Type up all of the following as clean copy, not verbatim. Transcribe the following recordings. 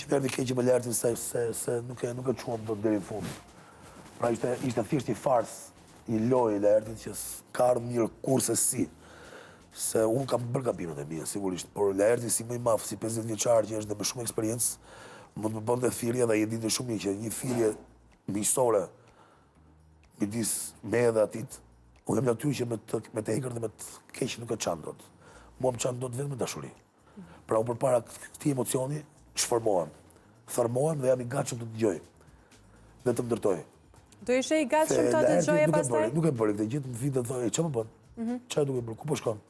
që më erdhi keq që më lartin se nuk e çuam dot deri në fund. Pra ishte thjesht i fars, i lojë lartit që s'ka ardhur mirë kurse si. Se unë kam bërë gabimet e mia, sigurisht, por Laerti si më i madh, si 50 vjeçar që është dhe me shumë eksperiencë, mund të më bënte thirrje dhe e dinte shumë mirë që një thirrje miqësore midis me dhe atit, unë jam natyrë që me të egër dhe me të keq nuk e çan dot. Mua më çan dot vetëm me dashuri. Pra unë përpara këtij emocioni shformohem, thërmohem dhe jam i gatshëm të dëgjoj dhe të më ndërtoj. Do ishe i gatshëm të dëgjoje pastaj? Nuk e bëri këtë gjë, më vjen të thojë, çfarë më bën? Çfarë duhet bërë? Ku po shkon?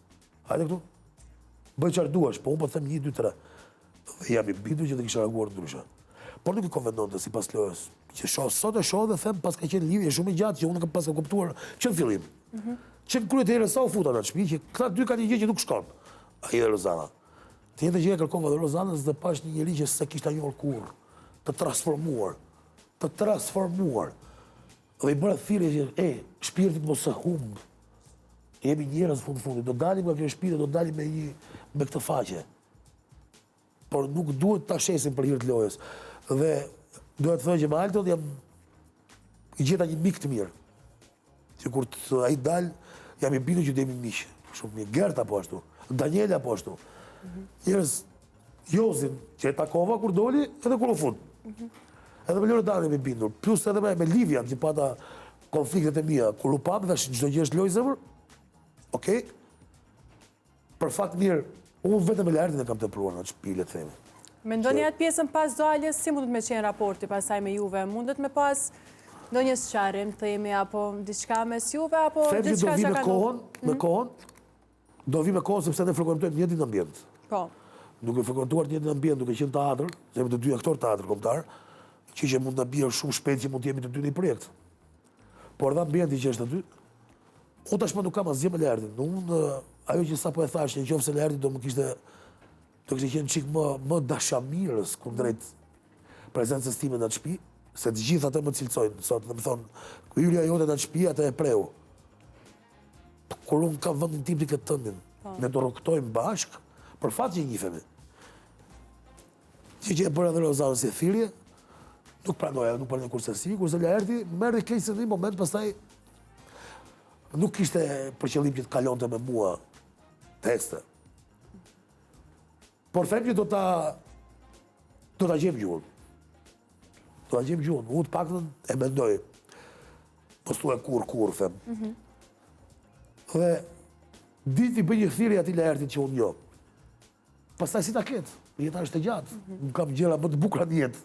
Hajde këtu. Bëj çfarë duash, po unë po them 1, 2, 3. Dhe jam i bindur që të kisha reaguar ndryshe. Por nuk e konvendonte sipas lojës. Që sot e shoh dhe them pas ka qenë lidhje shumë e gjatë që unë kam pas kuptuar që në fillim. Që në kryet e herës sa u futa në shtëpi që këta dy kanë një gjë që nuk shkon. Ai dhe Rozana. Të njëjtën gjë e kërkova dhe Rozanës dhe pash një njerëz që s'e kishte njohur kurrë, të transformuar. Dhe i bëra thirrje që shpirtit mos e humb. Jemi njerëz fundit, do dalim nga kjo shtëpi, do dalim me këtë faqe. Por nuk duhet ta shesim për hir të lojës. Dhe duhet të thënë që me Alton i gjeta një mik të mirë. Që kur ai dal, jam i bindur që do jemi miq. Shumë mirë. Gerta po ashtu, Daniela po ashtu. Njerëz Jozin që e takova kur doli edhe kur u fut. Edhe me Loredana jam i bindur. Plus edhe me Livian që pata konfliktet e mia. Kur u pam thash çdo gjë është lojë zemër. Okej. Për fat mirë, unë vetëm me Laertin e kam tepruar në shtëpi, le të themi. Mendoni atë pjesën pas daljes, si mundet me qenë raporti pasaj me Juve? Mundet me pas ndonjë sqarim, themi, apo diçka mes Juve, apo diçka që ka me kohën, do vi me kohën sepse ne frekuentojmë një ditë ambient. Po. Duke frekuentuar një ditë ambient, duke qenë teatr, se jemi të dy aktor teatr kombëtar, që mund të bjerë shumë shpejt që mund të jemi të dy në një projekt. Por dhe ambienti që është aty, unë tashmë nuk kam asgjë me Laertin. Unë, ajo që sapo e thash, në qoftë se Laerti do kishte qenë çik më dashamirës kundrejt prezencës time në atë shtëpi, se të gjithë atë më cilësojnë sot, dhe më thonë, ku hyrja jote në atë shtëpi, atë e preu. Kur unë kam vendin tim të këtë tëndin, ne do rroktojmë bashkë, për fat që i njihemi. Që e bëra dhe Rozanën si thirrje, nuk pranoja, nuk pranoj kurse kurse Laerti merri keq se në një moment pastaj nuk kishte për qëllim që të kalonte me mua tekste. Por them që do ta gjem gjuhën. Do ta gjem gjuhën. Unë të paktën e mendoj. Po s'u e kur, them. Dhe ditë i bëj një thirrje atij Laertit që unë jo. Pastaj si ta ketë, jeta është e gjatë. Nuk kam gjëra më të bukura në jetë.